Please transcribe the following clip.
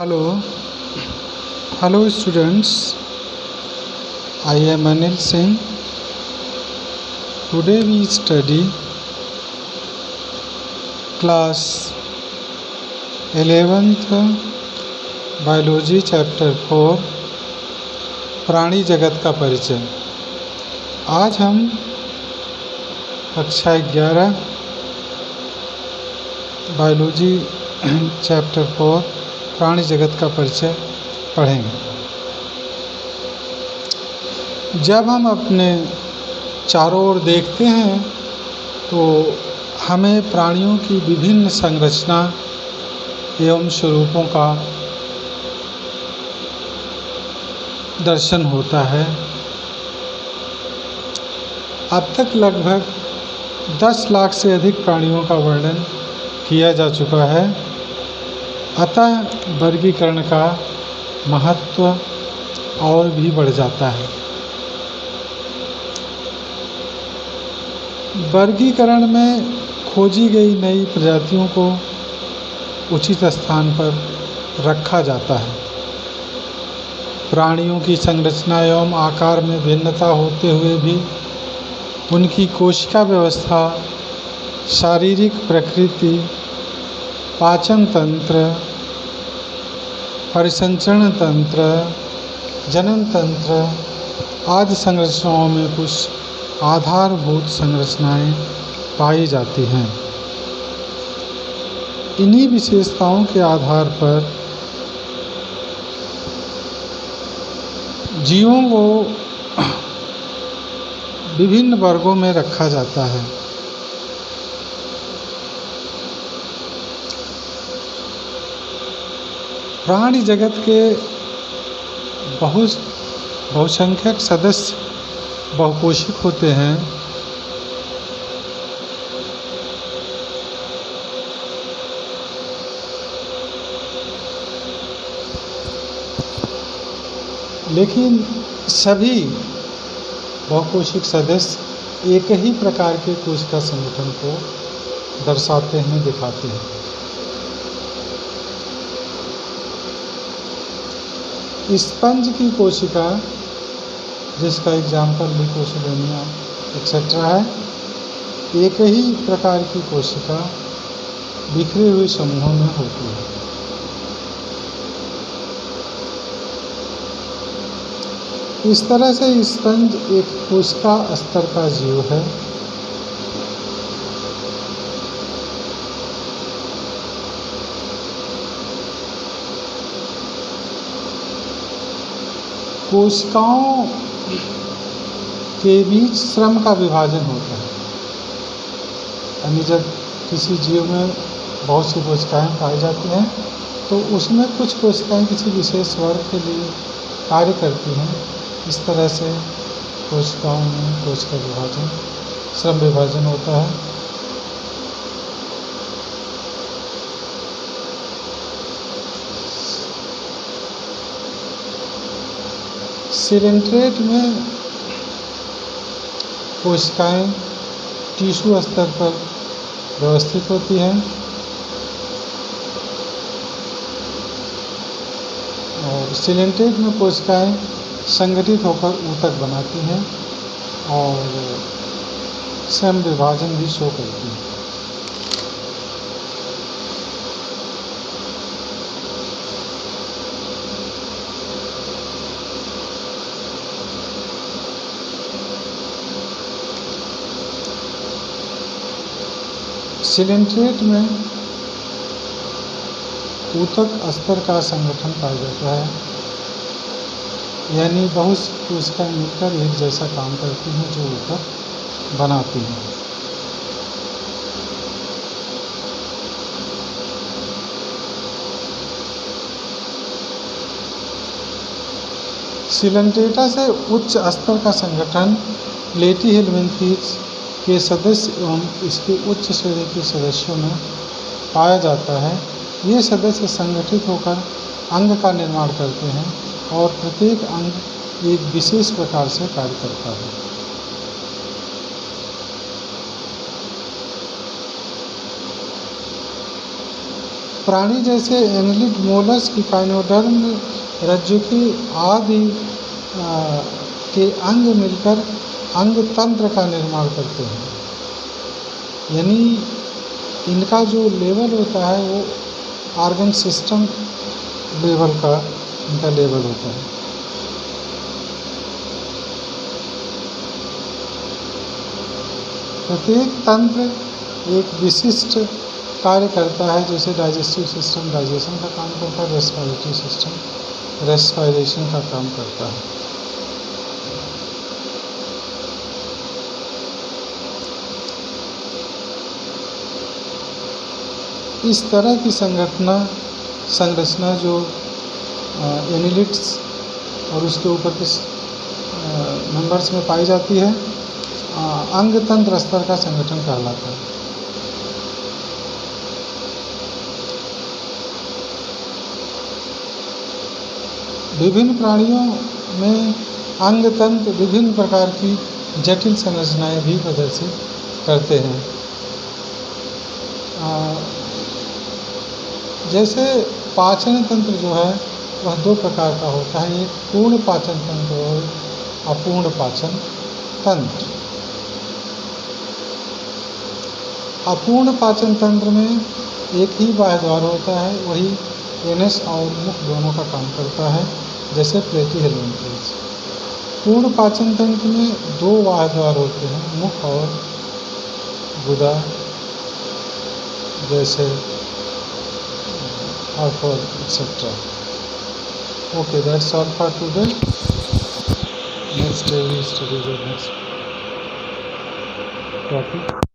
Hello, hello students. I am Anil Singh. Today we study class 11th Biology Chapter 4 प्राणी जगत का परिचय। आज हम कक्षा 11 बायोलॉजी चैप्टर 4 प्राणी जगत का परिचय पढ़ेंगे। जब हम अपने चारों ओर देखते हैं तो हमें प्राणियों की विभिन्न संरचना एवं स्वरूपों का दर्शन होता है। अब तक लगभग 10 लाख से अधिक प्राणियों का वर्णन किया जा चुका है, अतः वर्गीकरण का महत्व और भी बढ़ जाता है। वर्गीकरण में खोजी गई नई प्रजातियों को उचित स्थान पर रखा जाता है। प्राणियों की संरचना एवं आकार में भिन्नता होते हुए भी उनकी कोशिका व्यवस्था, शारीरिक प्रकृति, पाचन तंत्र, परिसंचरण तंत्र, जनन तंत्र आदि संरचनाओं में कुछ आधारभूत संरचनाएं पाई जाती हैं। इन्हीं विशेषताओं के आधार पर जीवों को विभिन्न वर्गों में रखा जाता है। प्राणी जगत के बहुसंख्यक सदस्य बहुकोशिक होते हैं। लेकिन सभी बहुकोशिक सदस्य एक ही प्रकार के कोशिका संगठन को दर्शाते हैं, दिखाते हैं। स्पंज की कोशिका, जिसका एग्जाम्पल लिकोसिडोनिया एक्सेट्रा है, एक ही प्रकार की कोशिका बिखरे हुए समूहों में होती है। इस तरह से स्पंज एक कोशिका स्तर का जीव है। कोशिकाओं के बीच श्रम का विभाजन होता है। यानी जब किसी जीव में बहुत सी कोशिकाएं पाई जाती हैं तो उसमें कुछ कोशिकाएं किसी विशेष वर्ग के लिए कार्य करती हैं। इस तरह से कोशिकाओं में कोशिका विभाजन, श्रम विभाजन होता है। सिलेंट्रेट में कोशिकाएं टिश्यू स्तर पर व्यवस्थित होती हैं और सिलेंट्रेट में कोशिकाएं संगठित होकर ऊतक बनाती हैं और श्रम विभाजन भी शो करती हैं। सिलेंट्रेट में ऊतक स्तर का संगठन पाया जाता है, यानी बहुत सी कोशिकाएं मिलकर एक जैसा काम करती हैं जो ऊतक बनाती हैं। सिलेंट्रेटा से उच्च स्तर का संगठन प्लेटीहेल्मिन्थेस के सदस्य एवं इसके उच्च श्रेणी के सदस्यों में पाया जाता है। ये सदस्य संगठित होकर अंग का निर्माण करते हैं और प्रत्येक अंग एक विशेष प्रकार से कार्य करता है। प्राणी जैसे एनिलिड, मोलस्क, इकाइनोडर्म, रज्जुकी आदि के अंग मिलकर अंग तंत्र का निर्माण करते हैं। यानी इनका जो लेवल होता है वो ऑर्गन सिस्टम लेवल का इनका लेवल होता है। प्रत्येक तंत्र एक विशिष्ट कार्य करता है। जैसे डाइजेस्टिव सिस्टम डाइजेशन का काम करता है, रेस्पिरेटरी सिस्टम रेस्पिरेशन का काम करता है। इस तरह की संरचना जो एनिलिड्स और उसके ऊपर के मेंबर्स में पाई जाती है, अंग तंत्र स्तर का संगठन कहलाता है। विभिन्न प्राणियों में अंग तंत्र विभिन्न प्रकार की जटिल संरचनाएं भी प्रदर्शित करते हैं। जैसे पाचन तंत्र जो है वह दो प्रकार का होता है, एक पूर्ण पाचन तंत्र और अपूर्ण पाचन तंत्र। अपूर्ण पाचन तंत्र में एक ही बाह्य द्वार होता है, वही एनस और मुख दोनों का काम करता है, जैसे प्लेटिहेलमिन्थेस। पूर्ण पाचन तंत्र में दो बाह्य द्वार होते हैं, मुख और गुदा, जैसे और etc. Okay, that's all for today. Next day we study the next topic.